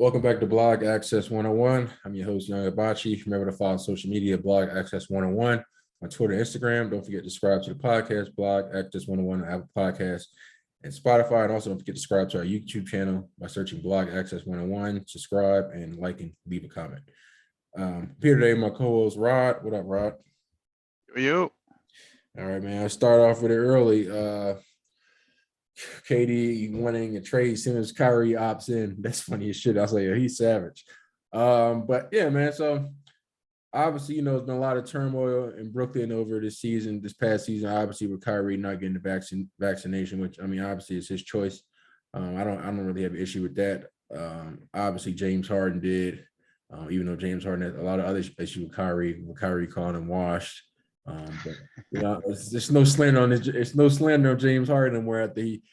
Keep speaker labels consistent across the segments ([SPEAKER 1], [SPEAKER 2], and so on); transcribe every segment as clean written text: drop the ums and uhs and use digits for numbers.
[SPEAKER 1] Welcome back to Blog Access 101. I'm your host, Young Abachi. Remember to follow social media, Blog Access 101 on Twitter and Instagram. Don't forget to subscribe to the podcast, Blog Access 101 on Apple Podcasts and Spotify. And also don't forget to subscribe to our YouTube channel by searching Blog Access 101. Subscribe and like and leave a comment. Here today, my co-host, Rod. What up, Rod?
[SPEAKER 2] You.
[SPEAKER 1] All right, man. I'll start off with it early. KD winning a trade as soon as Kyrie opts in. That's funny as shit. I was like, yeah, he's savage. But yeah, man. So obviously, there's been a lot of turmoil in Brooklyn over this past season. Obviously, with Kyrie not getting the vaccination, which I mean, obviously, it's his choice. I don't really have an issue with that. Obviously, James Harden did, even though James Harden had a lot of other issues with Kyrie calling him washed. But it's no slander on this. It's no slander on James Harden anymore after he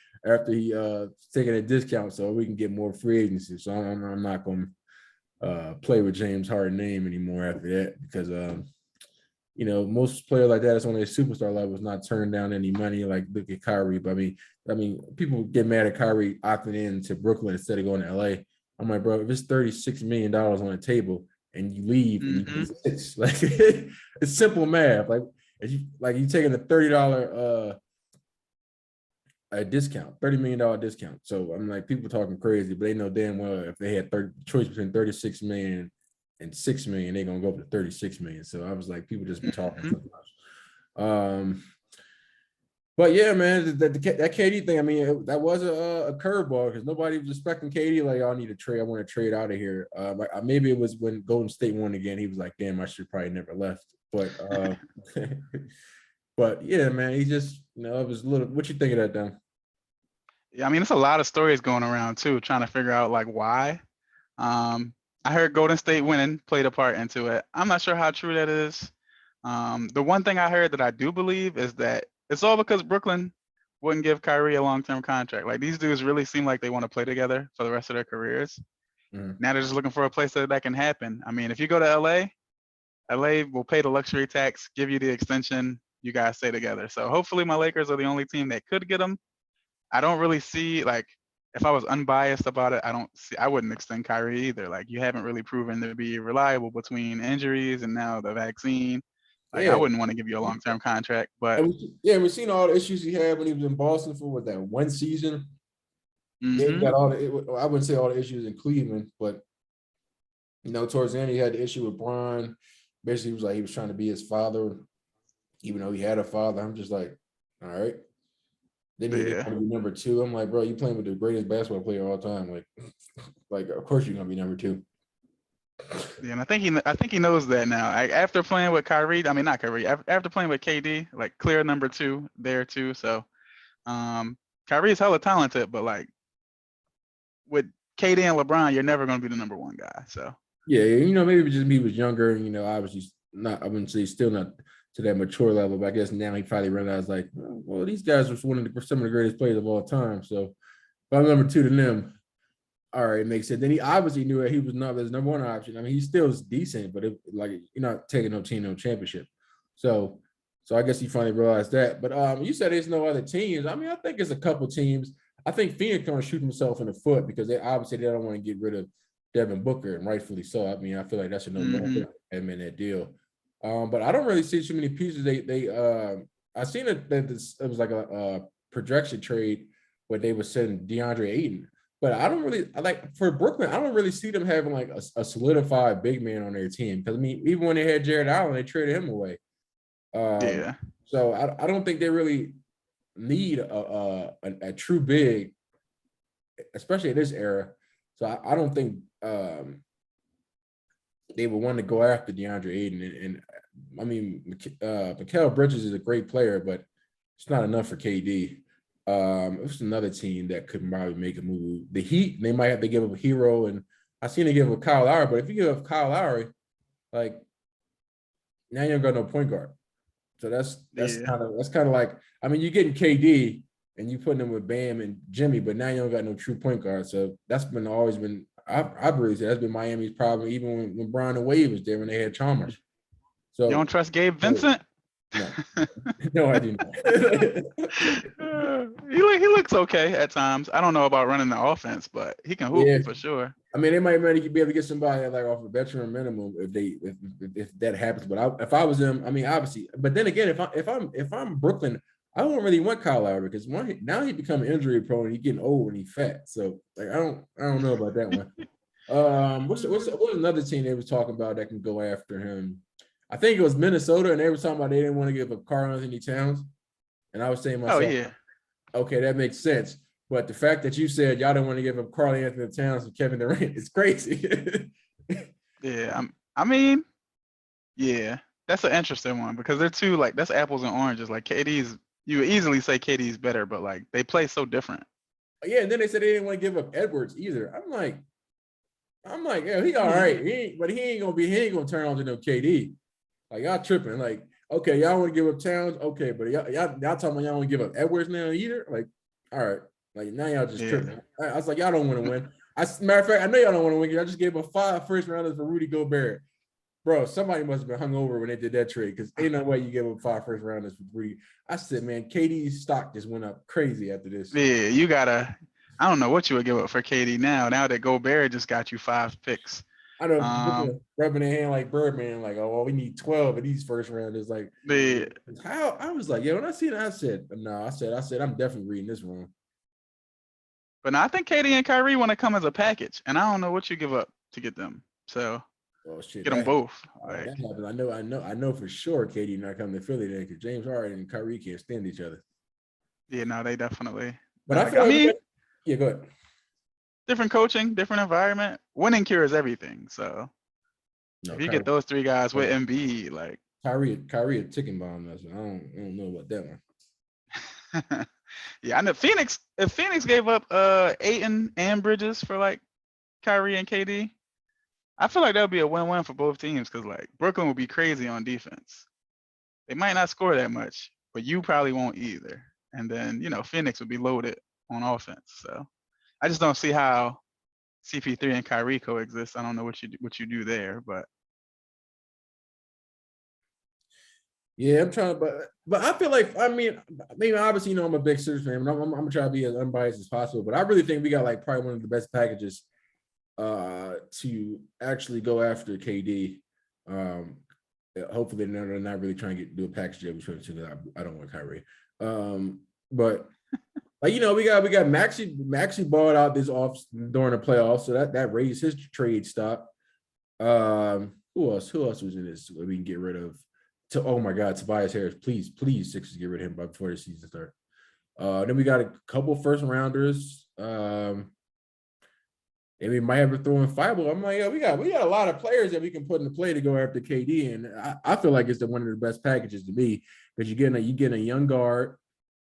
[SPEAKER 1] taking a discount, so we can get more free agency. So I'm not going to play with James Harden name anymore after that because most players like that, it's on their superstar level, is not turning down any money. Like look at Kyrie, but I mean people get mad at Kyrie opting in to Brooklyn instead of going to LA. I'm like, bro, if it's $36 million on the table and you leave, and you get six. Like it's simple math. Like you taking a $30 a discount, $30 million discount. So I'm like, people talking crazy, but they know damn well if they had choice between 36 million and 6 million, they're gonna go up to 36 million. So I was like, people just be talking so much. But yeah, man, that KD thing, I mean, that was a curveball because nobody was expecting KD. Like, I need a trade. I want to trade out of here. Maybe it was when Golden State won again. He was like, damn, I should probably never left. But but yeah, man, he just, it was a little. What you think of that, Dan?
[SPEAKER 2] Yeah, I mean, it's a lot of stories going around too, trying to figure out like why. I heard Golden State winning played a part into it. I'm not sure how true that is. The one thing I heard that I do believe is that it's all because Brooklyn wouldn't give Kyrie a long-term contract. Like these dudes really seem like they want to play together for the rest of their careers. Now they're just looking for a place that can happen. I mean, if you go to LA will pay the luxury tax, give you the extension, you guys stay together. So hopefully my Lakers are the only team that could get them. I don't really see, like, if I was unbiased about it, I wouldn't extend Kyrie either. Like, you haven't really proven to be reliable between injuries and now the vaccine. Like, I
[SPEAKER 1] Yeah,
[SPEAKER 2] wouldn't want to give you a long-term contract, but
[SPEAKER 1] we've seen all the issues he had when he was in Boston for that one season. Then he got I wouldn't say all the issues in Cleveland, but towards the end he had the issue with Bron. Basically, he was like he was trying to be his father, even though he had a father. I'm just like, all right. Then he didn't want to be number two. I'm like, bro, you playing with the greatest basketball player of all time. Like of course you're gonna be number two.
[SPEAKER 2] Yeah, and I think he knows that now. After playing with Kyrie, I mean not Kyrie, after playing with KD, like clear number two there too. So Kyrie's hella talented, but like with KD and LeBron, you're never gonna be the number one guy. So
[SPEAKER 1] yeah, maybe just he was younger, and obviously not. I wouldn't say still not to that mature level, but I guess now he probably realized like, well, these guys are some of the greatest players of all time. So if I'm number two to them, all right, it makes sense. Then he obviously knew that he was not his number one option. I mean, he still is decent, but you're not taking no team, no championship. So I guess he finally realized that. But you said there's no other teams. I mean, I think it's a couple teams. I think Phoenix going to shoot himself in the foot because they don't want to get rid of Devin Booker, and rightfully so. I mean, I feel like that's a no-brainer in that deal. But I don't really see too many pieces. I seen it that it was like a projection trade where they were sending DeAndre Ayton. But I don't really for Brooklyn. I don't really see them having like a solidified big man on their team because I mean, even when they had Jared Allen, they traded him away. So I don't think they really need a true big, especially in this era. So I don't think they would want to go after DeAndre Ayton. And I mean, Mikal Bridges is a great player, but it's not enough for KD. It's another team that could probably make a move. The Heat, they might have to give up a hero, and I seen they give up Kyle Lowry, but if you give up Kyle Lowry, like now you don't got no point guard. So that's kind of like, I mean, you're getting KD and you putting him with Bam and Jimmy, but now you don't got no true point guard. So that's always been I really say that's been Miami's problem, even when Bron and Wade was there when they had Chalmers. So
[SPEAKER 2] you don't trust Gabe Vincent?
[SPEAKER 1] No, no, I do not.
[SPEAKER 2] He looks okay at times. I don't know about running the offense, but he can hoop
[SPEAKER 1] Yeah,
[SPEAKER 2] for sure.
[SPEAKER 1] I mean, they might be able to get somebody like off a veteran minimum if that happens. But if I was them, I mean, obviously. But then again, if I'm Brooklyn, I don't really want Kyle Lowry because now he become injury prone. He's getting old and he's fat. So like I don't know about that one. What's another team they was talking about that can go after him? I think it was Minnesota, and they were talking about they didn't want to give up Karl Anthony Towns, and I was saying to
[SPEAKER 2] Oh
[SPEAKER 1] myself,
[SPEAKER 2] yeah,
[SPEAKER 1] okay, that makes sense. But the fact that you said y'all don't want to give up Karl Anthony Towns and Kevin Durant is crazy.
[SPEAKER 2] yeah. I mean, yeah. That's an interesting one because they're two like that's apples and oranges. Like KD's, you would easily say KD's better, but like they play so different.
[SPEAKER 1] Yeah, and then they said they didn't want to give up Edwards either. I'm like, yeah, he all
[SPEAKER 2] Yeah,
[SPEAKER 1] right. But he ain't gonna turn on to no KD. Like y'all tripping. Like, okay, y'all want to give up Towns, okay, but y'all talking about y'all want to give up Edwards now either. Like, all right, like now y'all just
[SPEAKER 2] yeah.
[SPEAKER 1] tripping. I was like, y'all don't want to win. Matter of fact, I know y'all don't want to win. I just gave up 5 first rounders for Rudy Gobert. Bro, somebody must have been hungover when they did that trade because ain't no way you give up 5 first rounders for Rudy. I said, man, KD's stock just went up crazy after this.
[SPEAKER 2] Yeah, you gotta. I don't know what you would give up for KD now. Now that Gobert just got you 5 picks.
[SPEAKER 1] I know
[SPEAKER 2] Um,
[SPEAKER 1] rubbing their hand like Birdman, like, oh, well, we need 12 of these first rounders. Like,
[SPEAKER 2] the
[SPEAKER 1] how I was like, yeah, when I seen it, I said, no, I said, I'm definitely reading this wrong.
[SPEAKER 2] but no, I think KD and Kyrie want to come as a package, and I don't know what you give up to get them. So
[SPEAKER 1] Oh shit,
[SPEAKER 2] get them both. Like,
[SPEAKER 1] that happened. I know for sure KD not coming to Philly then because James Harden and Kyrie can't stand each other.
[SPEAKER 2] yeah, no, they definitely
[SPEAKER 1] But I
[SPEAKER 2] not.
[SPEAKER 1] feel
[SPEAKER 2] I
[SPEAKER 1] like
[SPEAKER 2] mean,
[SPEAKER 1] yeah, go ahead.
[SPEAKER 2] different coaching, different environment. Winning cures everything. So
[SPEAKER 1] No,
[SPEAKER 2] if you get those three guys with Embiid, like,
[SPEAKER 1] Kyrie a ticking bomb. I don't know about that one.
[SPEAKER 2] yeah, I know Phoenix. If Phoenix gave up Aiton and Bridges for like Kyrie and KD, I feel like that would be a win-win for both teams because like Brooklyn would be crazy on defense. They might not score that much, but you probably won't either. And then Phoenix would be loaded on offense. So I just don't see how CP3 and Kyrie coexist. I don't know what you do there, but
[SPEAKER 1] Yeah, I'm trying to, but I feel like maybe obviously I'm a big Sixers fan, but I'm gonna try to be as unbiased as possible. But I really think we got like probably one of the best packages to actually go after KD. Hopefully they're not really trying to do a package deal between the two. I don't want Kyrie. But like we got Maxi balled out this off during the playoffs, so that raised his trade stock. Who else was in this that we can get rid of? Oh my God, Tobias Harris, please Sixers get rid of him before the season starts. Then we got a couple first rounders. And we might have to throw in Fibo. I'm like, yeah, we got a lot of players that we can put in the play to go after KD, and I feel like it's one of the best packages to me because you're getting a young guard,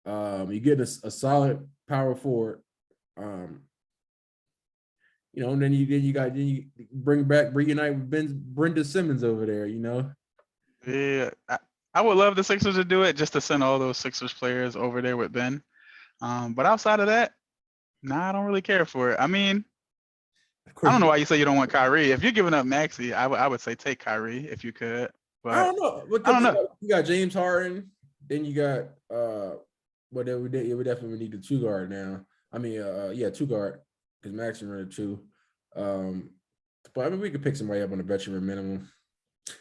[SPEAKER 1] you get a solid power forward, and then you reunite with Brenda Simmons over there,
[SPEAKER 2] yeah, I would love the Sixers to do it just to send all those Sixers players over there with Ben. But outside of that, nah, I don't really care for it. I mean,
[SPEAKER 1] Of
[SPEAKER 2] I
[SPEAKER 1] course,
[SPEAKER 2] don't know why you say you don't want Kyrie. If you're giving up Maxi, I would say take Kyrie if you could.
[SPEAKER 1] I
[SPEAKER 2] But
[SPEAKER 1] don't know
[SPEAKER 2] I
[SPEAKER 1] because
[SPEAKER 2] don't know.
[SPEAKER 1] you got James Harden, then you got but then we definitely need the 2 guard now. I mean, yeah, 2 guard because Max is running 2. But I mean, we could pick somebody up on a veteran minimum.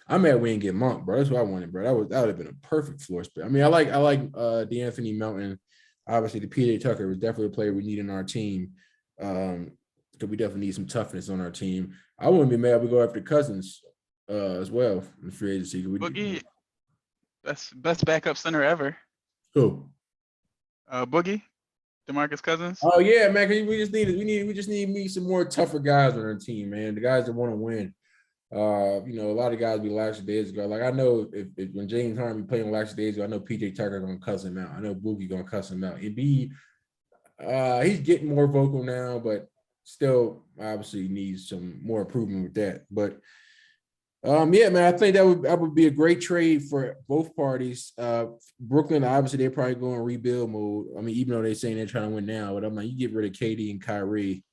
[SPEAKER 1] I'm mad we didn't get Monk, bro. That's what I wanted, bro. That would have been a perfect floor spot. I mean, I like D'Anthony Melton. Obviously, the PJ Tucker was definitely a player we need in our team. Because we definitely need some toughness on our team. I wouldn't be mad if we go after Cousins as well in free agency.
[SPEAKER 2] Boogie, best backup center ever.
[SPEAKER 1] Who?
[SPEAKER 2] Boogie, DeMarcus Cousins.
[SPEAKER 1] Oh yeah, man. We just need me some more tougher guys on our team, man. The guys that want to win. A lot of guys be lax days ago. Like I know if when James Harden be playing lax days ago, I know PJ Tucker gonna cuss him out. I know Boogie gonna cuss him out. He's getting more vocal now, but still obviously needs some more improvement with that. But yeah, man, I think that would be a great trade for both parties. Brooklyn, obviously, they're probably going rebuild mode. I mean, even though they're saying they're trying to win now, but I'm like, you get rid of KD and Kyrie.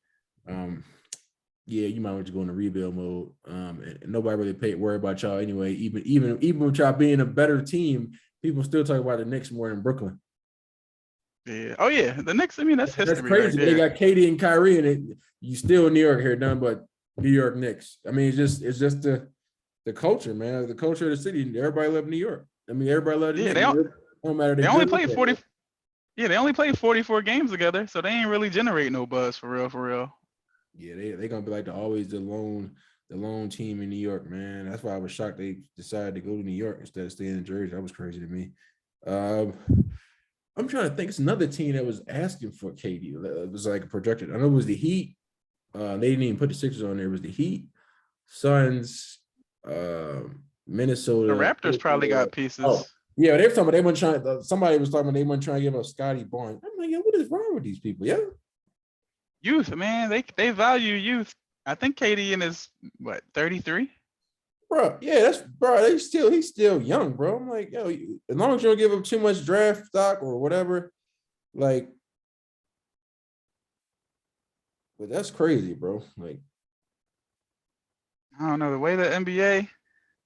[SPEAKER 1] yeah, you might want to go into rebuild mode. And nobody really worry about y'all anyway. Even with y'all being a better team, people still talk about the Knicks more than Brooklyn.
[SPEAKER 2] Yeah. Oh yeah. The Knicks. I mean, that's
[SPEAKER 1] That's
[SPEAKER 2] history right
[SPEAKER 1] crazy. But they
[SPEAKER 2] there.
[SPEAKER 1] got Katie and Kyrie, and you still in New York here, none but New York Knicks. I mean, it's just the culture, man. The culture of the city. Everybody love New York. I mean, everybody love the
[SPEAKER 2] Yeah.
[SPEAKER 1] Knicks. No matter they
[SPEAKER 2] They only
[SPEAKER 1] good.
[SPEAKER 2] played 40. Yeah. They only played 44 games together, so they ain't really generate no buzz for real. For real.
[SPEAKER 1] Yeah, they gonna be like the lone team in New York, man. That's why I was shocked they decided to go to New York instead of staying in Jersey. That was crazy to me. Um, I'm trying to think. It's another team that was asking for KD. It was like projected. I know it was the Heat. They didn't even put the Sixers on there. It was the Heat, Suns,
[SPEAKER 2] The
[SPEAKER 1] Minnesota.
[SPEAKER 2] Raptors probably got
[SPEAKER 1] Oh,
[SPEAKER 2] pieces.
[SPEAKER 1] yeah, they were talking about they weren't trying. Somebody was talking about they weren't trying to give up Scotty Barnes. I'm like, yo, what is wrong with these people? Yeah,
[SPEAKER 2] Youth, man. They value youth. I think KD in his what 33.
[SPEAKER 1] bro. Yeah, that's bro. He's still young, bro. I'm like, yo, as long as you don't give up too much draft stock or whatever, like, but that's crazy, bro. Like,
[SPEAKER 2] I don't know the way the NBA.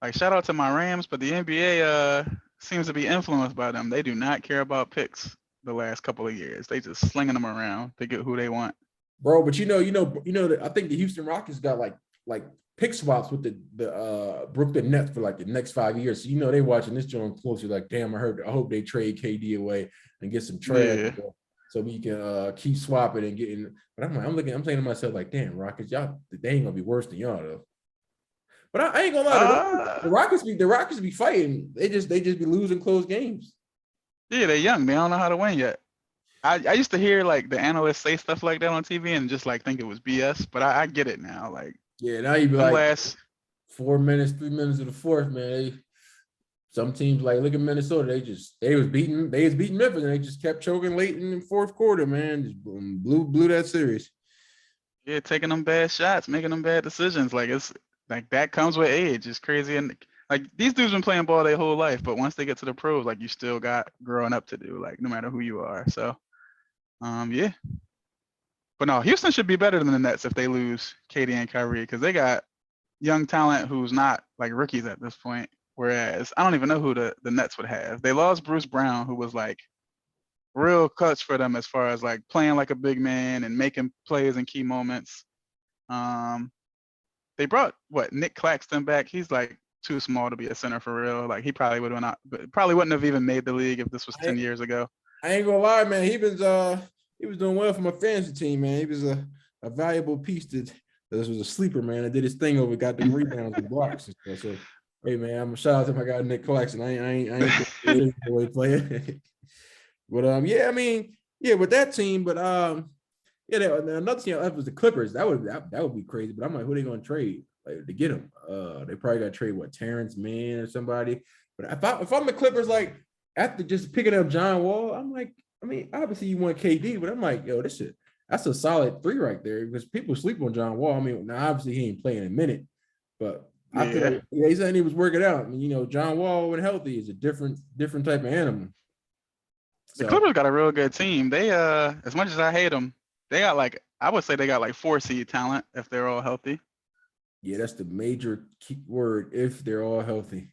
[SPEAKER 2] Like shout out to my Rams, but the NBA seems to be influenced by them. They do not care about picks the last couple of years. They just slinging them around to get who they want.
[SPEAKER 1] bro, but I think the Houston Rockets got like pick swaps with the Brooklyn Nets for like the next 5 years. So they watching this joint closely. Like, damn, I hope they trade KD away and get some trash,
[SPEAKER 2] Yeah.
[SPEAKER 1] so we can keep swapping and getting. But I'm saying to myself like, damn, Rockets, y'all, they ain't gonna be worse than y'all though. But I ain't gonna lie,
[SPEAKER 2] Uh,
[SPEAKER 1] the Rockets be fighting. They just be losing close games.
[SPEAKER 2] yeah, they're young. They don't know how to win yet. I used to hear like the analysts say stuff like that on TV and just like think it was BS, but I get it now. Like
[SPEAKER 1] Yeah, now you be
[SPEAKER 2] them
[SPEAKER 1] like
[SPEAKER 2] last
[SPEAKER 1] 4 minutes, 3 minutes of the fourth, man. Some teams like look at Minnesota, they was beating Memphis and they just kept choking late in the fourth quarter, man. Just blew that series.
[SPEAKER 2] yeah, taking them bad shots, making them bad decisions. Like it's like that comes with age. It's crazy. And like these dudes been playing ball their whole life, but once they get to the pros, like you still got growing up to do, like no matter who you are. So yeah. But no, Houston should be better than the Nets if they lose KD and Kyrie, because they got young talent who's not like rookies at this point. Whereas I don't even know who the Nets would have. They lost Bruce Brown, who was like real clutch for them as far as like playing like a big man and making plays in key moments. Um, they brought what Nick Claxton back. He's like too small to be a center for real. Like he probably would have not, probably wouldn't have even made the league if this was 10 years ago.
[SPEAKER 1] I ain't gonna lie, man. He was doing well for my fantasy team, man. He was a valuable piece that this was a sleeper, man. I did his thing over, got them rebounds and blocks and stuff. So hey, man, I'm a shout out to my guy Nick Claxton. I ain't the way player. But yeah, I mean, yeah, with that team, but yeah, another team that was the Clippers. That would be crazy. But I'm like, who they gonna trade like to get him? They probably got to trade Terrence Mann or somebody. But if I'm the Clippers, like after just picking up John Wall, I'm like, I mean, obviously you want KD, but I'm like, yo, that's a solid 3 right there because people sleep on John Wall. I mean, now obviously he ain't playing a minute, but I feel
[SPEAKER 2] Yeah.
[SPEAKER 1] like he said he was working out. I mean, John Wall when healthy is a different type of animal.
[SPEAKER 2] The
[SPEAKER 1] So
[SPEAKER 2] Clippers got a real good team. They as much as I hate them, they got like I would say they got like 4 seed talent if they're all healthy.
[SPEAKER 1] yeah, that's the major key word if they're all healthy.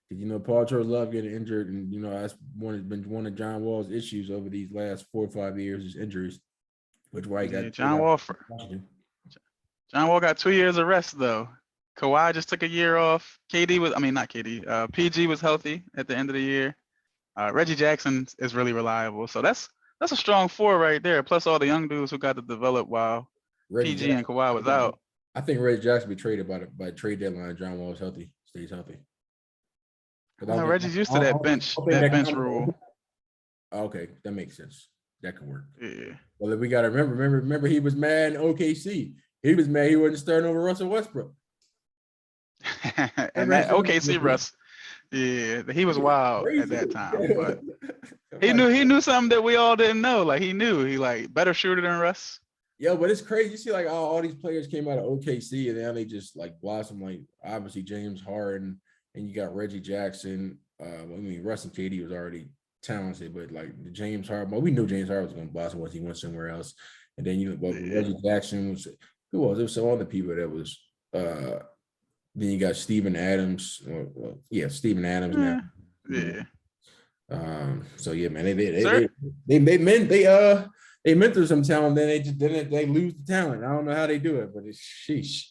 [SPEAKER 1] Because Paul George love getting injured, and that's been one of John Wall's issues over these last 4 or 5 years is injuries, which why
[SPEAKER 2] Yeah,
[SPEAKER 1] he got
[SPEAKER 2] John Wall got 2 years of rest though. Kawhi just took a year off. KD was, I mean not KD. PG was healthy at the end of the year. Reggie Jackson is really reliable, so that's a strong 4 right there. Plus all the young dudes who got to develop while
[SPEAKER 1] Reggie
[SPEAKER 2] PG and
[SPEAKER 1] Jackson.
[SPEAKER 2] Kawhi was out.
[SPEAKER 1] I think Reggie Jackson be traded by trade deadline. John Wall is healthy, stays healthy.
[SPEAKER 2] Reggie's used to
[SPEAKER 1] I
[SPEAKER 2] that
[SPEAKER 1] don't
[SPEAKER 2] bench
[SPEAKER 1] think
[SPEAKER 2] that
[SPEAKER 1] that
[SPEAKER 2] bench
[SPEAKER 1] counts.
[SPEAKER 2] rule.
[SPEAKER 1] Okay, that makes sense. That can work.
[SPEAKER 2] Yeah.
[SPEAKER 1] Well, if we got to remember, he was mad in OKC. He was mad he wasn't starting over Russell Westbrook.
[SPEAKER 2] And that OKC Russ, yeah, he was wild at that time, but he
[SPEAKER 1] like,
[SPEAKER 2] knew something that we all didn't know. Like he knew he like better shooter than Russ.
[SPEAKER 1] yo, but it's crazy. You see, like all these players came out of OKC and now they just like blossom. Like obviously James Harden and you got Reggie Jackson. I mean, Russ and KD was already talented, but like the James Harden, well, we knew James Harden was going to blossom once he went somewhere else. And then
[SPEAKER 2] Yeah.
[SPEAKER 1] Reggie Jackson was who was? There was some other people that was. Then you got Steven Adams. Well, yeah, Steven Adams now.
[SPEAKER 2] Yeah.
[SPEAKER 1] So yeah, man,
[SPEAKER 2] Sir,
[SPEAKER 1] they mentor some talent, then they lose the talent. I don't know how they do it, but it's sheesh.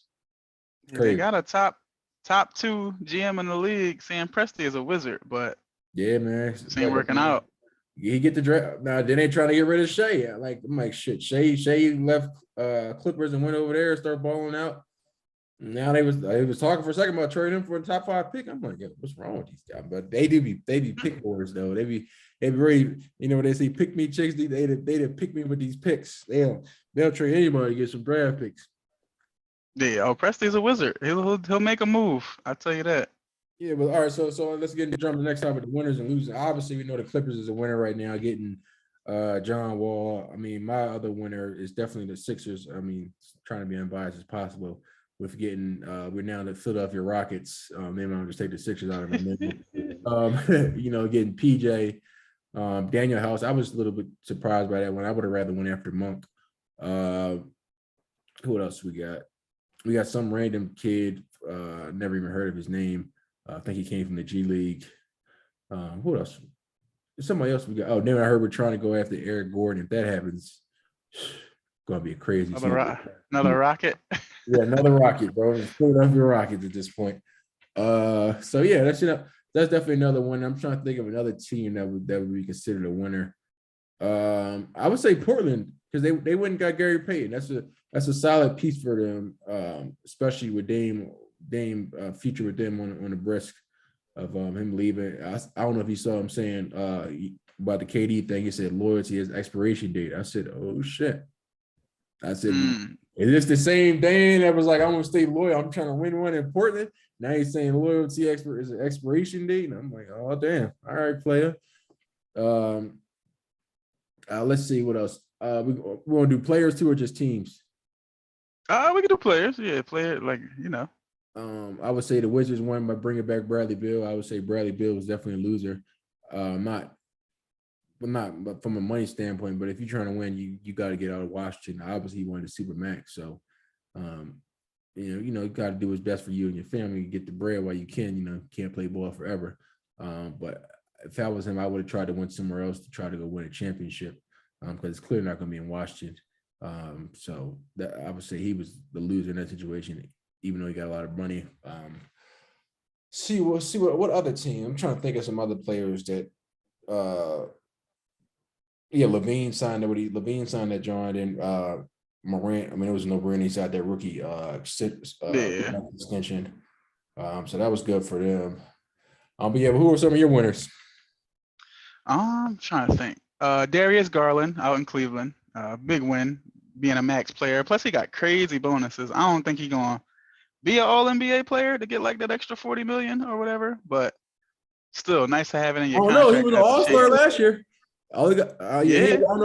[SPEAKER 2] yeah, they
[SPEAKER 1] Crazy.
[SPEAKER 2] got a top 2 GM in the league. Sam Presti is a wizard, but
[SPEAKER 1] Yeah, man.
[SPEAKER 2] this ain't working out.
[SPEAKER 1] He get the draft. Now then they trying to get rid of Shea. I'm like shit. Shea left Clippers and went over there and started balling out. Now they was talking for a second about trading him for a top 5 pick. I'm like, what's wrong with these guys? But they be pick boards though. They be really, when they say pick me chicks, they pick me with these picks. They'll trade anybody to get some draft picks.
[SPEAKER 2] Yeah, Presti's a wizard. He'll make a move. I tell you that.
[SPEAKER 1] Yeah, but all right, so let's get into jump the next topic, the winners and losers. Obviously, we know the Clippers is a winner right now, getting John Wall. I mean, my other winner is definitely the Sixers. I mean, trying to be unbiased as possible with getting we're now the Philadelphia Rockets. Maybe I'll just take the Sixers out of my name. Getting PJ, Daniel House. I was a little bit surprised by that one. I would have rather went after Monk. Who else we got? We got some random kid, never even heard of his name. I think he came from the G League. Who else? Somebody else we got. Oh, then I heard we're trying to go after Eric Gordon. If that happens, it's gonna be a crazy
[SPEAKER 2] another Rocket.
[SPEAKER 1] Yeah, another Rocket, bro. It's Philadelphia Rockets at this point. So yeah, that's definitely another one. I'm trying to think of another team that would be considered a winner. I would say Portland, because they went and got Gary Payton. That's a solid piece for them, especially with Dame future with them on the brisk of him leaving. I don't know if you saw him saying about the KD thing. He said loyalty is expiration date. I said, oh shit. I said, is this the same Dame that was like, I'm gonna stay loyal? I'm trying to win one in Portland. Now he's saying loyalty is an expiration date, and I'm like, oh damn. All right, player. Let's see what else. We want to do players too, or just teams?
[SPEAKER 2] We can do players. Yeah, player
[SPEAKER 1] I would say the Wizards won by bringing back Bradley Beal. I would say Bradley Beal was definitely a loser. But from a money standpoint. But if you're trying to win, you got to get out of Washington. Obviously, he wanted a super max, so you got to do what's best for you and your family. Get the bread while you can. You can't play ball forever. But if I was him, I would have tried to win somewhere else to try to go win a championship, because it's clearly not going to be in Washington. So that I would say he was the loser in that situation, even though he got a lot of money. See what other team? I'm trying to think of some other players that. Levine signed that John and Morant. I mean, it was no brainer. He signed that rookie extension. So that was good for them. But yeah, who are some of your winners?
[SPEAKER 2] I'm trying to think. Darius Garland out in Cleveland. Big win, being a max player. Plus, he got crazy bonuses. I don't think he's gonna be an All NBA player to get like that extra $40 million or whatever. But still, nice to have it in your contract.
[SPEAKER 1] Oh no, he was an All-Star last year. I don't know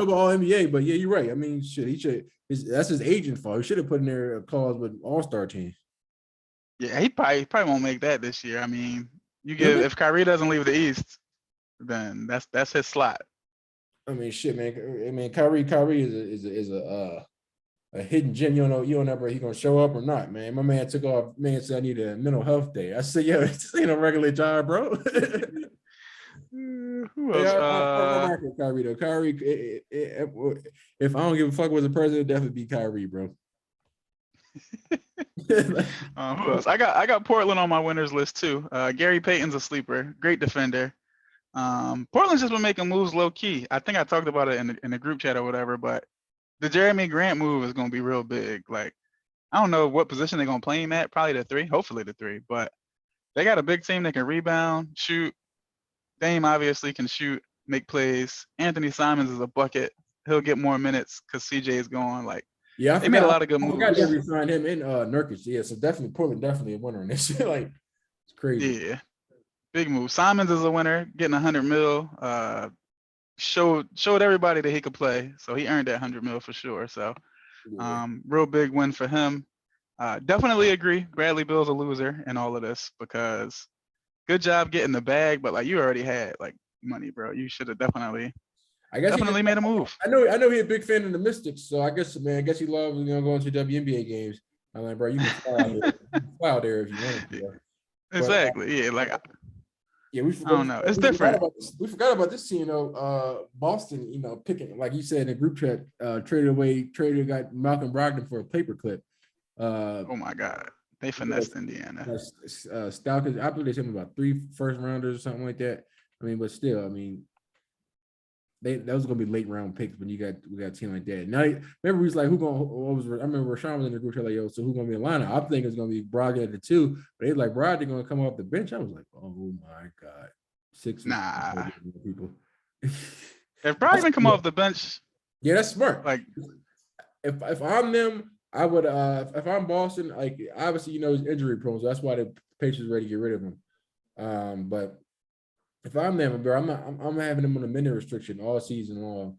[SPEAKER 1] about All NBA, but yeah, you're right. I mean, that's his agent fault. He should have put in there a clause with All-Star team.
[SPEAKER 2] Yeah, he probably won't make that this year. I mean, if Kyrie doesn't leave the East, then that's his slot.
[SPEAKER 1] I mean, shit, man. I mean, Kyrie is a hidden gem. You don't know whether he's gonna show up or not, man. My man took off. Man said I need a mental health day. I said, yo, this ain't a regular job, bro.
[SPEAKER 2] Who else?
[SPEAKER 1] I'm Kyrie though. Kyrie, if I don't give a fuck was the president, definitely be Kyrie, bro.
[SPEAKER 2] Who else? I got Portland on my winners list too. Gary Payton's a sleeper, great defender. Portland's just been making moves low key. I think I talked about it in the group chat or whatever, but the Jeremy Grant move is gonna be real big. Like, I don't know what position they're gonna play him at, probably the 3, hopefully the 3, but they got a big team that can rebound, shoot. Dame obviously can shoot, make plays. Anthony Simons is a bucket. He'll get more minutes because CJ is gone. Like,
[SPEAKER 1] yeah,
[SPEAKER 2] they made a lot of good moves.
[SPEAKER 1] I forgot they re-signed him in Nurkic. Yeah, so definitely Portland, definitely a winner in this. Like, it's crazy.
[SPEAKER 2] Yeah, big move. Simons is a winner, getting $100 million. Showed everybody that he could play, so he earned that $100 million for sure. So, real big win for him. Definitely agree. Bradley Beal's a loser in all of this because. Good job getting the bag, but like you already had like money, bro. You should have definitely
[SPEAKER 1] I guess he just,
[SPEAKER 2] Definitely made a move.
[SPEAKER 1] I know he's a big fan of the Mystics, so I guess, man, I guess he loves, going to WNBA games. I'm like, bro, you can fly out there. You can fly out there if you wanted to, bro. But
[SPEAKER 2] Exactly. Yeah. Like
[SPEAKER 1] yeah, we
[SPEAKER 2] I
[SPEAKER 1] forgot,
[SPEAKER 2] don't know. It's
[SPEAKER 1] we forgot
[SPEAKER 2] different.
[SPEAKER 1] about this. We forgot about this team, Boston, picking, like you said in the group chat, traded got Malcolm Brogdon for a paperclip.
[SPEAKER 2] Oh my God. They finessed Indiana.
[SPEAKER 1] Stalkers, I believe they said about 3 first rounders or something like that. I mean, but still, I mean, that was gonna be late round picks when we got a team like that. Now, remember, he's like, I remember Rashawn was in the group chat like, yo, so who's gonna be in line? I think it's gonna be Brogdon at the 2, but they like Brogdon gonna come off the bench. I was like, oh my God, Sixers
[SPEAKER 2] Nah.
[SPEAKER 1] people.
[SPEAKER 2] If Brogdon come off the bench,
[SPEAKER 1] Yeah, that's smart.
[SPEAKER 2] like
[SPEAKER 1] If I'm them, I would if I'm Boston, like obviously he's injury prone, so that's why the Patriots ready to get rid of him. But if I'm them, bro, I'm having him on a minute restriction all season long,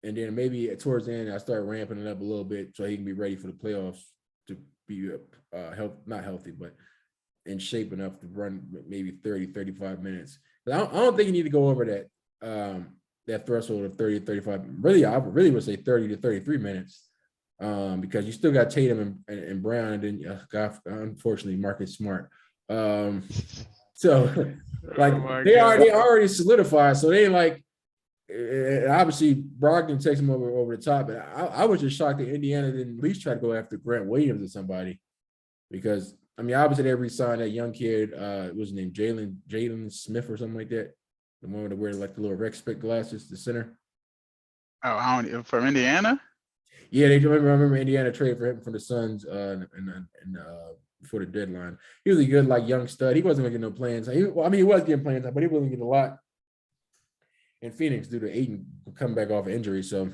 [SPEAKER 1] and then maybe towards the end I start ramping it up a little bit so he can be ready for the playoffs to be not healthy, but in shape enough to run maybe 30, 35 minutes. But I don't think you need to go over that threshold of 30 to 35. Really, I really would say 30 to 33 minutes. Because you still got Tatum and Brown, and then God, unfortunately, Marcus Smart. So like
[SPEAKER 2] oh my
[SPEAKER 1] they
[SPEAKER 2] God.
[SPEAKER 1] already solidified. So they like obviously Brogdon takes him over the top. And I was just shocked that Indiana didn't at least try to go after Grant Williams or somebody, because I mean obviously they re-signed that young kid. What was his name? Jalen Smith or something like that. The one that wear like the little Rex Spec glasses, the center.
[SPEAKER 2] Oh, I don't from Indiana.
[SPEAKER 1] Yeah, I remember Indiana traded for him from the Suns before the deadline. He was a good like young stud. He wasn't getting no plans. He was getting plans, but he wasn't getting a lot in Phoenix due to Ayton coming back off injury. So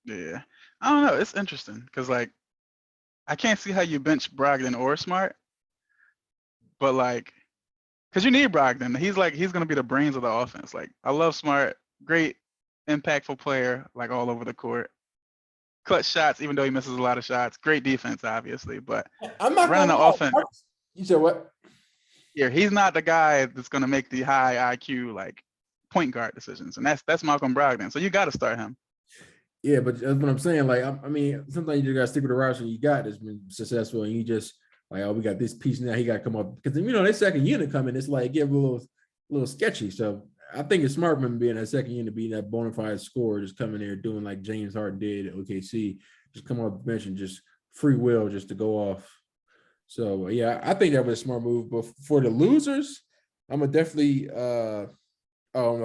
[SPEAKER 2] Yeah, I don't know. It's interesting because like I can't see how you bench Brogdon or Smart, but like because you need Brogdon. He's gonna be the brains of the offense. Like I love Smart, great, impactful player, like all over the court. Clutch shots, even though he misses a lot of shots. Great defense, obviously, but
[SPEAKER 1] I'm not
[SPEAKER 2] running
[SPEAKER 1] gonna
[SPEAKER 2] the
[SPEAKER 1] lie.
[SPEAKER 2] offense.
[SPEAKER 1] You said what?
[SPEAKER 2] Yeah, he's not the guy that's gonna make the high IQ like point guard decisions, and that's Malcolm Brogdon. So you got to start him.
[SPEAKER 1] Yeah, but that's what I'm saying. Like, I mean, sometimes you just gotta stick with the roster you got that's been successful, and you just like, oh, we got this piece now. He got to come up because their second unit coming. It's like get a little sketchy. So I think it's smart for him being that second unit, being that bona fide scorer, just coming there doing like James Harden did at OKC, just come off the bench and just free will just to go off. So yeah, I think that was a smart move. But for the losers, I'm gonna definitely. I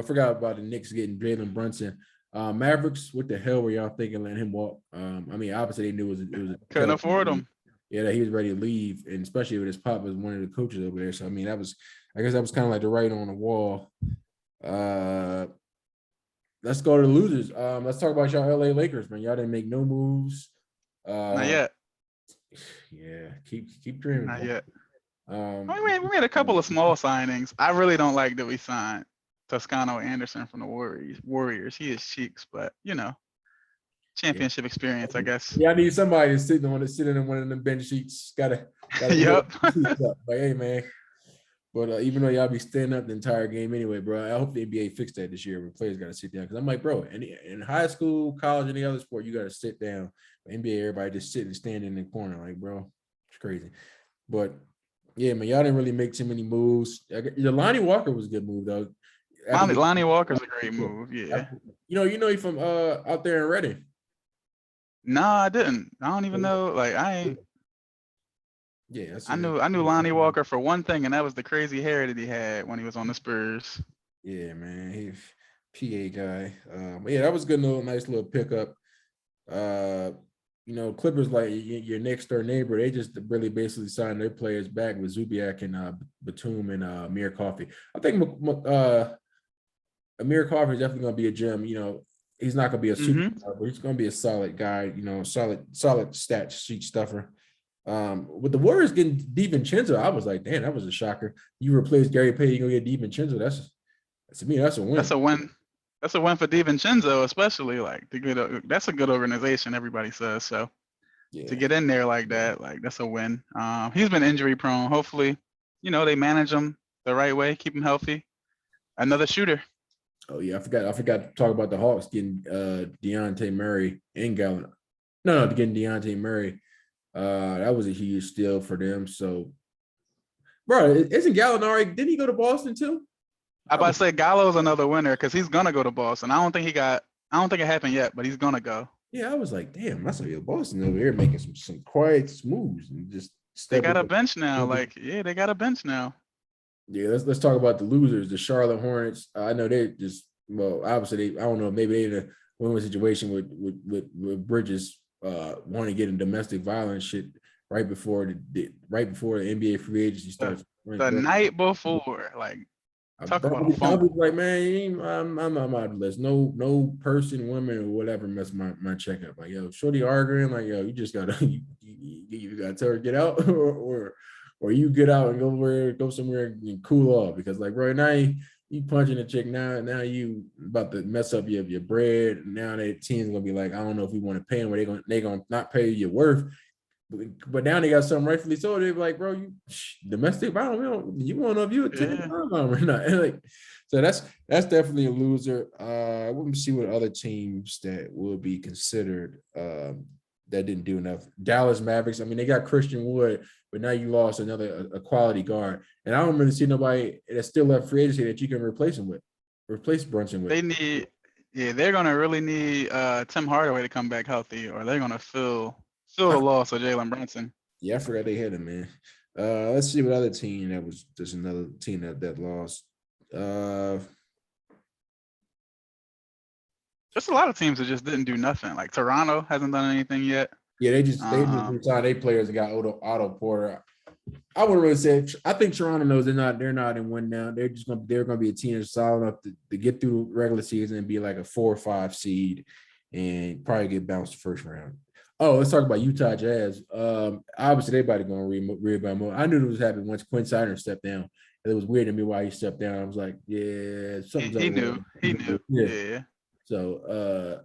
[SPEAKER 1] forgot about the Knicks getting Jalen Brunson. Mavericks, what the hell were y'all thinking letting him walk? I mean, obviously they knew it was a
[SPEAKER 2] Couldn't afford him.
[SPEAKER 1] Yeah, that he was ready to leave, and especially with his pop was one of the coaches over there. So I mean, I guess that was kind of like the writing on the wall. Let's go to the losers. Let's talk about y'all LA Lakers, man. Y'all didn't make no moves.
[SPEAKER 2] Not yet.
[SPEAKER 1] Yeah, keep dreaming.
[SPEAKER 2] Not
[SPEAKER 1] bro.
[SPEAKER 2] yet. We made a couple of small signings. I really don't like that we signed Toscano Anderson from the Warriors. He is cheeks, but championship experience, I guess.
[SPEAKER 1] Yeah, I need somebody to sit in one of them bench seats. Gotta
[SPEAKER 2] Yep.
[SPEAKER 1] Like, hey man. But even though y'all be standing up the entire game anyway, bro, I hope the NBA fix that this year where players got to sit down. Because I'm like, bro, in high school, college, any other sport, you got to sit down. NBA, everybody just sit and stand in the corner. Like, bro, it's crazy. But yeah, man, y'all didn't really make too many moves. Lonnie Walker was a good move though.
[SPEAKER 2] Lonnie Walker's a great move. Yeah.
[SPEAKER 1] You know he from out there in Reading.
[SPEAKER 2] No, I didn't. I don't even know. Like I ain't.
[SPEAKER 1] Yeah,
[SPEAKER 2] I knew Lonnie Walker for one thing, and that was the crazy hair that he had when he was on the Spurs.
[SPEAKER 1] Yeah, man, he's PA guy. But yeah, that was good. Nice little pickup. Clippers like your next door neighbor. They just really basically signed their players back with Zubiak and Batum and Amir Coffey. I think Amir Coffey is definitely going to be a gem. He's not going to be a superstar, but he's going to be a solid guy. Solid stat sheet stuffer. With the Warriors getting DiVincenzo, I was like, damn, that was a shocker. You replace Gary Payton, you go get DiVincenzo. To me, that's a win.
[SPEAKER 2] That's a win. That's a win for DiVincenzo, especially like that's a good organization. Everybody says so. Yeah. To get in there like that, like that's a win. He's been injury prone. Hopefully, they manage him the right way, keep him healthy. Another shooter.
[SPEAKER 1] Oh yeah, I forgot to talk about the Hawks getting Deontay Murray and Gallup. No, getting Deontay Murray. That was a huge steal for them. So, bro, isn't Gallinari? Didn't he go to Boston too?
[SPEAKER 2] I
[SPEAKER 1] I
[SPEAKER 2] about
[SPEAKER 1] was,
[SPEAKER 2] to say Gallo's another winner because he's gonna go to Boston. I don't think it happened yet, but he's gonna go.
[SPEAKER 1] yeah, I was like, damn, I saw your Boston over here making some quiet moves and just
[SPEAKER 2] They
[SPEAKER 1] stepping.
[SPEAKER 2] got a bench now. Like, yeah, they got a bench now.
[SPEAKER 1] Yeah, let's talk about the losers, the Charlotte Hornets. I know they just obviously I don't know, maybe they in a win-win situation with Bridges want to get in domestic violence shit right before the NBA free agency
[SPEAKER 2] The,
[SPEAKER 1] starts.
[SPEAKER 2] the night before, like, talk about a
[SPEAKER 1] Probably
[SPEAKER 2] fumble.
[SPEAKER 1] like, man, I'm out of the list. No person, woman, or whatever mess my checkup. Like, yo, shorty arguing, like, yo, you just gotta you gotta tell her get out or you get out and go somewhere and cool off because like right now you punching a chick now you about to mess up your bread. Now that team's gonna be like, I don't know if we want to pay them or they gonna not pay you your worth. But now they got something rightfully so. They're like, bro, you domestic violence. You want to know if you a 10
[SPEAKER 2] Yeah.
[SPEAKER 1] or not? And like, so that's definitely a loser. Let me see what other teams that will be considered that didn't do enough. Dallas Mavericks. I mean, they got Christian Wood, but now you lost another a quality guard, and I don't really see nobody that's still left free agency that you can replace Brunson with.
[SPEAKER 2] They need, yeah, they're gonna really need Tim Hardaway to come back healthy, or they're gonna feel the
[SPEAKER 1] I,
[SPEAKER 2] loss of Jalen Brunson.
[SPEAKER 1] yeah, I forgot they had him, man. Let's see what other team that was just another team that lost. Uh,
[SPEAKER 2] There's a lot of teams that just didn't do nothing. Like Toronto hasn't done anything yet.
[SPEAKER 1] yeah, they just
[SPEAKER 2] Um,
[SPEAKER 1] retired their players and got Otto Porter. I wouldn't really say. I think Toronto knows they're not in win now. They're gonna be a team that's solid enough to get through the regular season and be like a 4 or 5 seed and probably get bounced the first round. Oh, let's talk about Utah Jazz. Obviously everybody gonna rebound more. I knew it was happening once Quinn Snyder stepped down. It was weird to me why he stepped down. I was like, yeah, something's up
[SPEAKER 2] he
[SPEAKER 1] with
[SPEAKER 2] knew,
[SPEAKER 1] him.
[SPEAKER 2] he knew.
[SPEAKER 1] Yeah.
[SPEAKER 2] Yeah,
[SPEAKER 1] So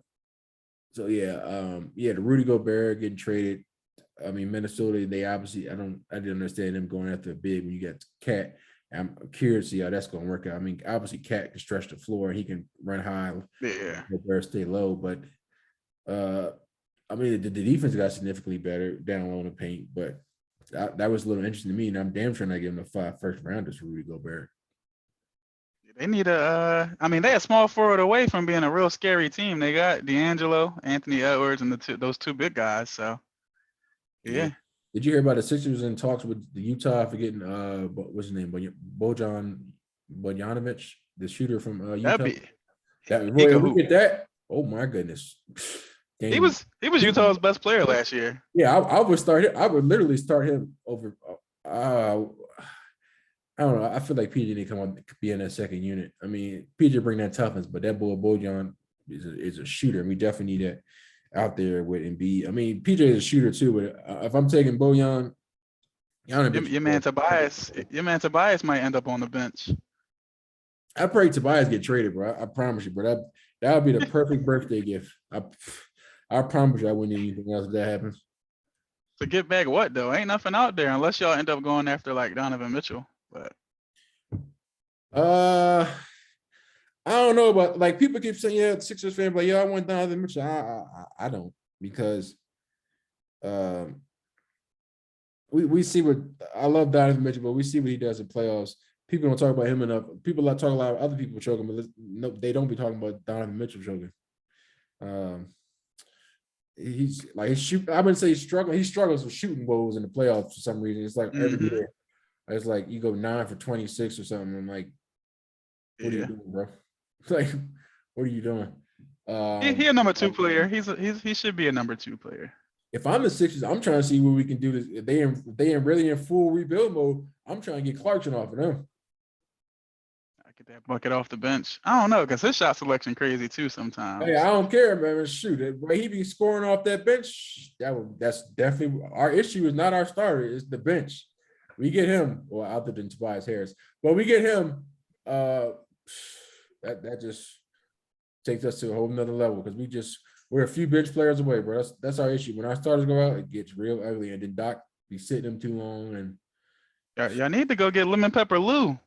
[SPEAKER 1] yeah, the Rudy Gobert getting traded. I mean, Minnesota, they obviously, I didn't understand them going after a big when you got Cat. I'm curious to see how that's going to work out. I mean, obviously, Cat can stretch the floor. He can run high,
[SPEAKER 2] yeah.
[SPEAKER 1] Gobert stay low. But, I mean, the defense got significantly better down low in the paint. But that was a little interesting to me. And I'm damn sure not giving them 5 first rounders for Rudy Gobert.
[SPEAKER 2] They need a. I mean, they a small forward away from being a real scary team. They got D'Angelo, Anthony Edwards, and those two big guys. So
[SPEAKER 1] Yeah.
[SPEAKER 2] yeah,
[SPEAKER 1] Did you hear about the Sixers in talks with the Utah for getting what's his name? Bojan Bojanovic, the shooter from
[SPEAKER 2] that'd
[SPEAKER 1] Utah?
[SPEAKER 2] be
[SPEAKER 1] That
[SPEAKER 2] he
[SPEAKER 1] boy,
[SPEAKER 2] could
[SPEAKER 1] we
[SPEAKER 2] hoop.
[SPEAKER 1] get that. Oh my goodness. Game.
[SPEAKER 2] He was Utah's best player last year.
[SPEAKER 1] Yeah, I would start him. I would literally start him over uh I don't know. I feel like PJ need to come on be in that second unit. I mean, PJ bring that toughness, but that boy Bojan is a shooter. And we definitely need that out there with Embiid. I mean, PJ is a shooter too, but if I'm taking Bojan,
[SPEAKER 2] Your man Tobias might end up on the bench.
[SPEAKER 1] I pray Tobias get traded, bro. I promise you, bro. That would be the perfect birthday gift. I promise you, I wouldn't need anything else if that happens.
[SPEAKER 2] To get back what though? Ain't nothing out there unless y'all end up going after like Donovan Mitchell. But
[SPEAKER 1] Uh, I don't know, but like people keep saying, yeah, Sixers fan, but yeah, I want Donovan Mitchell. I don't because um we see what I love Donovan Mitchell, but we see what he does in playoffs. People don't talk about him enough. People talk a lot of other people choking, but no, they don't be talking about Donovan Mitchell choking. Um, he's like he's shoot. I wouldn't say he's struggling. He struggles with shooting goals in the playoffs for some reason. It's like every
[SPEAKER 2] mm-hmm.
[SPEAKER 1] year, it's like you go 9 for 26 or something. I'm like, what are you
[SPEAKER 2] Yeah,
[SPEAKER 1] doing, bro? Like, what are you doing?
[SPEAKER 2] he a number two player. He should be a number two player.
[SPEAKER 1] If I'm the Sixers, I'm trying to see what we can do. This if they in really in full rebuild mode. I'm trying to get Clarkson off of them.
[SPEAKER 2] I get that bucket off the bench. I don't know because his shot selection crazy too
[SPEAKER 1] Hey, I
[SPEAKER 2] sometimes.
[SPEAKER 1] don't care, man. Shoot, the way he be scoring off that bench, that's definitely our issue. Is not our starter, it's the bench. We get him, well, other than Tobias Harris, but we get him. That just takes us to a whole nother level because we're a few bench players away, bro. That's our issue. When our starters go out, it gets real ugly, and then Doc be sitting them too long. And
[SPEAKER 2] Y'all need to go get Lemon Pepper Lou.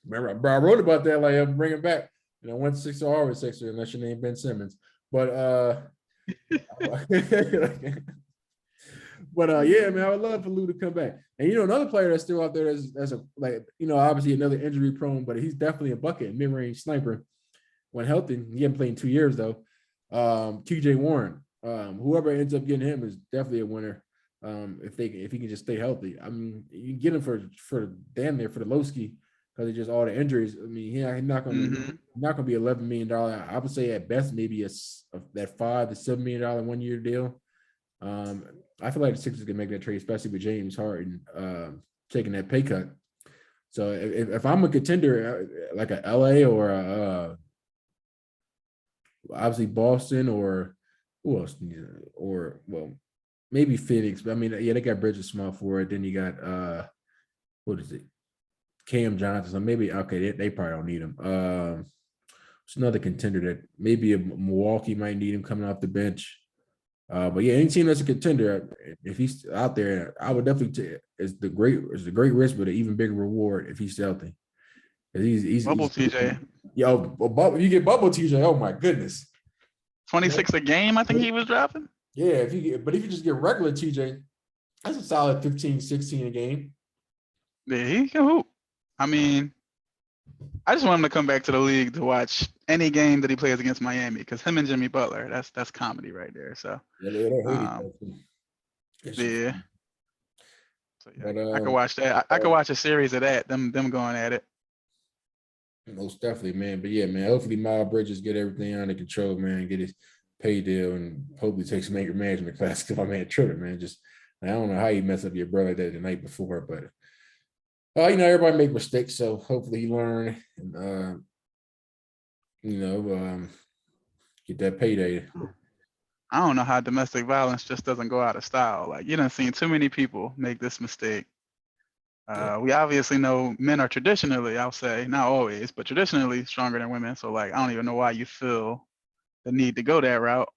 [SPEAKER 1] remember, bro, I wrote about that. Like, I'm bringing back. One Sixer always Sixer unless your name Ben Simmons. But yeah, man, I would love for Lou to come back. And another player that's still out there that's a obviously another injury prone, but he's definitely a bucket mid range sniper when healthy. He hasn't played in 2 years though. TJ Warren. Whoever ends up getting him is definitely a winner. If he can just stay healthy. I mean, you can get him for damn near for the low ski because of just all the injuries. I mean, he's not gonna be $11 million. I would say at best maybe that $5 to $7 million 1 year deal. I feel like the Sixers can make that trade, especially with James Harden taking that pay cut. So if I'm a contender like a LA or obviously Boston or who else? Or well, maybe Phoenix. But I mean, yeah, they got Bridges small for it. Then you got what is it? Cam Johnson. So maybe they probably don't need him. It's another contender that maybe a Milwaukee might need him coming off the bench. But yeah, any team that's a contender, if he's out there, I would definitely take it's a great risk, but an even bigger reward if he's healthy. He's
[SPEAKER 2] TJ.
[SPEAKER 1] Yo, you get bubble TJ. Oh my goodness,
[SPEAKER 2] 26 a game. I think he was dropping.
[SPEAKER 1] Yeah, if you just get regular TJ, that's a solid 15, 16 a game.
[SPEAKER 2] Yeah, he can hoop. I mean, I just want him to come back to the league to watch any game that he plays against Miami because him and Jimmy Butler, that's comedy right there. So
[SPEAKER 1] yeah, they hate
[SPEAKER 2] yeah. So yeah,
[SPEAKER 1] but,
[SPEAKER 2] I could watch that. I could watch a series of that. Them going at it.
[SPEAKER 1] Most definitely, man. But yeah, man. Hopefully, Miles Bridges get everything under control, man. Get his pay deal and hopefully take some anger management class. Because my man Triller, man, just I don't know how you mess up your brother that the night before, but everybody make mistakes, so hopefully he learn and get that payday.
[SPEAKER 2] I don't know how domestic violence just doesn't go out of style. Like you done seen too many people make this mistake. We obviously know men are traditionally, I'll say, not always, but traditionally stronger than women. So like, I don't even know why you feel the need to go that route.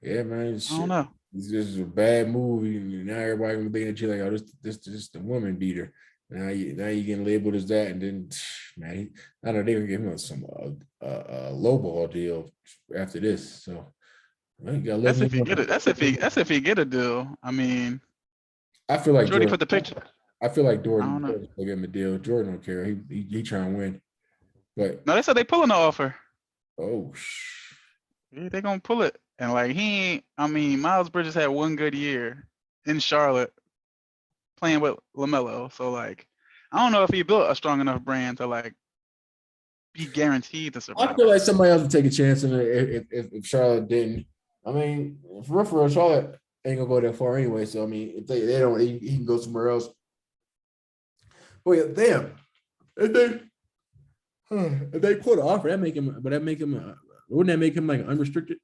[SPEAKER 1] Yeah, man.
[SPEAKER 2] I don't know.
[SPEAKER 1] This is a bad movie. Now everybody gonna be at you like, oh, this the woman beater. Now you getting labeled as that, and then man, I don't know they gonna give him some low ball deal after this. So man, you gotta
[SPEAKER 2] that's if he get it. That's if he get a deal. I mean,
[SPEAKER 1] I feel like
[SPEAKER 2] Jordy put the picture.
[SPEAKER 1] I feel like Jordan will give him a deal. Jordan don't care. He trying to win. But
[SPEAKER 2] no, they said they pulling the offer.
[SPEAKER 1] Oh,
[SPEAKER 2] yeah, they gonna pull it. And like Miles Bridges had one good year in Charlotte playing with LaMelo. So like, I don't know if he built a strong enough brand to like be guaranteed to survive.
[SPEAKER 1] I feel like somebody else would take a chance on it if Charlotte didn't. I mean, for real, Charlotte ain't gonna go that far anyway. So I mean, if they don't, he can go somewhere else. Oh yeah, damn. If they put an offer, wouldn't that make him like unrestricted?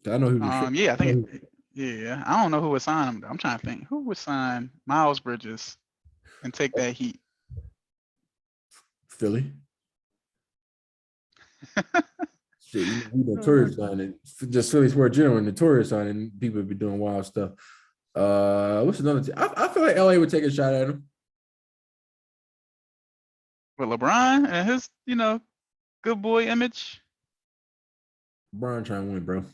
[SPEAKER 1] I know who.
[SPEAKER 2] Yeah, I think. Yeah, I don't know who would sign him. I'm trying to think who would sign Miles Bridges and take that heat.
[SPEAKER 1] Philly. Shit, we notorious signing. Just Philly Sports General notorious signing. People be doing wild stuff. What's another team? I feel like LA would take a shot at him.
[SPEAKER 2] With LeBron and his, good boy image.
[SPEAKER 1] LeBron trying to win, bro.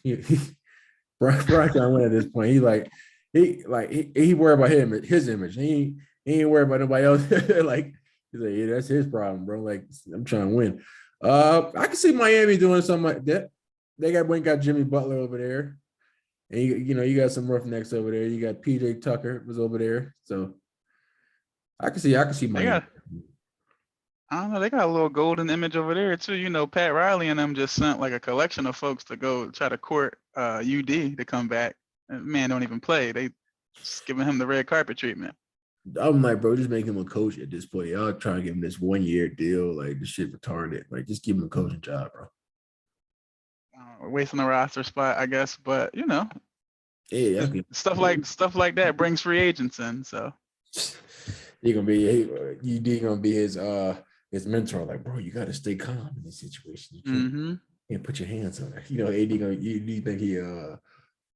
[SPEAKER 1] Brian trying to win at this point. He worried about his image. He ain't worried about nobody else. Like he's like, yeah, that's his problem, bro. Like I'm trying to win. I can see Miami doing something like that. They got Jimmy Butler over there, and you got some Roughnecks over there. You got PJ Tucker was over there, so I can see Miami.
[SPEAKER 2] I don't know. They got a little golden image over there too. Pat Riley and them just sent like a collection of folks to go try to court UD to come back. Man don't even play. They just giving him the red carpet treatment.
[SPEAKER 1] I'm like, bro, just make him a coach at this point. Y'all trying to give him this 1 year deal. Like this shit retarded. Like just give him a coaching job, bro.
[SPEAKER 2] Wasting the roster spot, I guess. But
[SPEAKER 1] yeah,
[SPEAKER 2] stuff like that brings free agents in. So
[SPEAKER 1] UD gonna be his mentor. Like, bro, you gotta stay calm in this situation. You can't put your hands on it. AD think he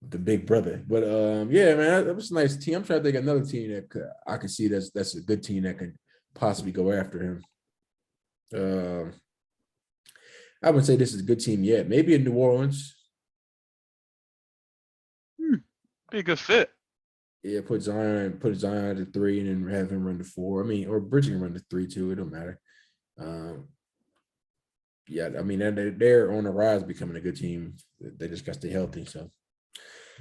[SPEAKER 1] the big brother. But yeah, man, that was a nice team. I'm trying to think of another team that I could see that's a good team that could possibly go after him. I wouldn't say this is a good team yet. Maybe in New Orleans.
[SPEAKER 2] Be a good fit.
[SPEAKER 1] Yeah, put Zion at 3 and then have him run the 4. I mean, or Bridges can run the 3 too. It don't matter. Um, yeah, I mean they're on the rise, becoming a good team. They just got to stay healthy. So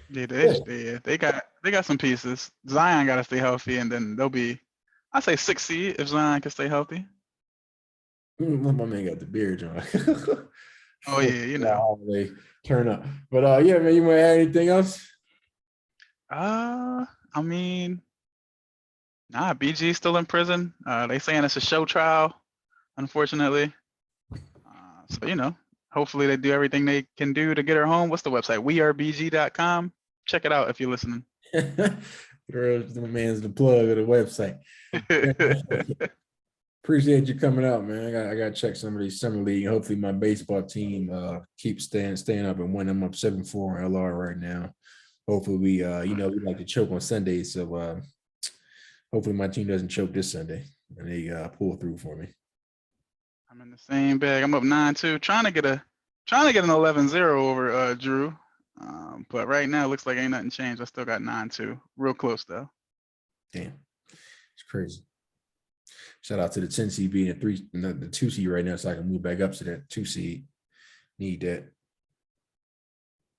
[SPEAKER 2] Yeah,
[SPEAKER 1] yeah.
[SPEAKER 2] they got some pieces. Zion got to stay healthy, and then they'll be, I say 6 seed if Zion can stay healthy.
[SPEAKER 1] My man got the beard, John.
[SPEAKER 2] Oh yeah, you know.
[SPEAKER 1] They turn up. But yeah, man, you want to add anything else?
[SPEAKER 2] I mean, nah, BG's still in prison. They saying it's a show trial, unfortunately. So you know, hopefully they do everything they can do to get her home. What's the website? wearebg.com. Check it out if you're listening.
[SPEAKER 1] My man's the plug of the website. Appreciate you coming out, man. I got to check some of these summer league. Hopefully, my baseball team keeps staying up and win. I'm up 7-4 in LR right now. Hopefully, we we like to choke on Sundays, so hopefully my team doesn't choke this Sunday and they pull through for me.
[SPEAKER 2] I'm in the same bag. I'm up 9-2, trying to get an 11-0 over Drew. But right now it looks like ain't nothing changed. I still got 9-2. Real close though.
[SPEAKER 1] Damn, it's crazy. Shout out to the 10 seed being the 2 seed right now, so I can move back up to that 2 seed. Need that.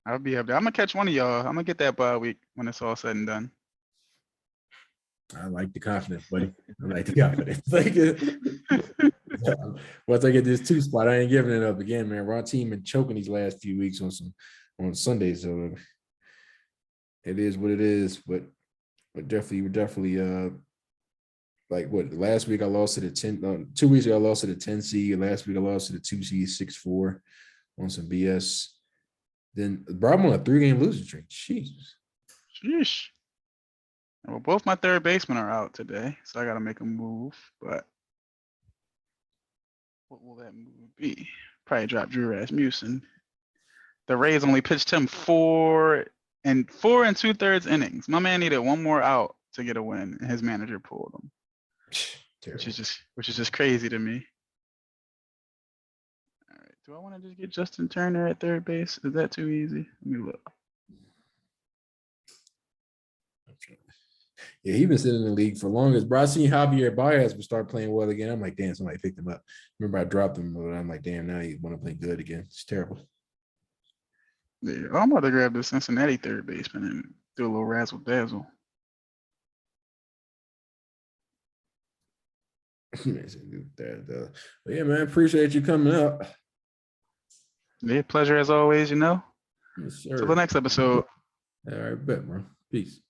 [SPEAKER 2] I'll be up there. I'm gonna catch one of y'all. I'm gonna get that bye week when it's all said and done.
[SPEAKER 1] I like the confidence, buddy. I like the confidence. Once I get this 2 spot, I ain't giving it up again, man. Our team been choking these last few weeks on Sundays, so it is what it is. But definitely like what last week I lost to the 10. 2 weeks ago I lost to the 10 seed. Last week I lost to the 2 seed 6-4 on some BS. Then bro, I'm on a 3-game losing streak. Jesus.
[SPEAKER 2] Sheesh. Well, both my third basemen are out today, so I gotta make a move. But what will that move be? Probably drop Drew Rasmussen. The Rays only pitched him 4 2/3 innings. My man needed one more out to get a win, and his manager pulled him.
[SPEAKER 1] Terrible.
[SPEAKER 2] Which is just crazy to me. All right, do I want to just get Justin Turner at third base? Is that too easy? Let me look.
[SPEAKER 1] Yeah, he's been sitting in the league for long as bro. I seen Javier Baez would start playing well again. I'm like, damn, somebody picked him up. Remember, I dropped him, but I'm like, damn, now he want to play good again. It's terrible.
[SPEAKER 2] Yeah, I'm about to grab the Cincinnati third baseman and do a little razzle dazzle.
[SPEAKER 1] But yeah, man, appreciate you coming up.
[SPEAKER 2] Yeah, pleasure as always, you know.
[SPEAKER 1] Yes, sir.
[SPEAKER 2] Till the next episode.
[SPEAKER 1] All right, bet, bro. Peace.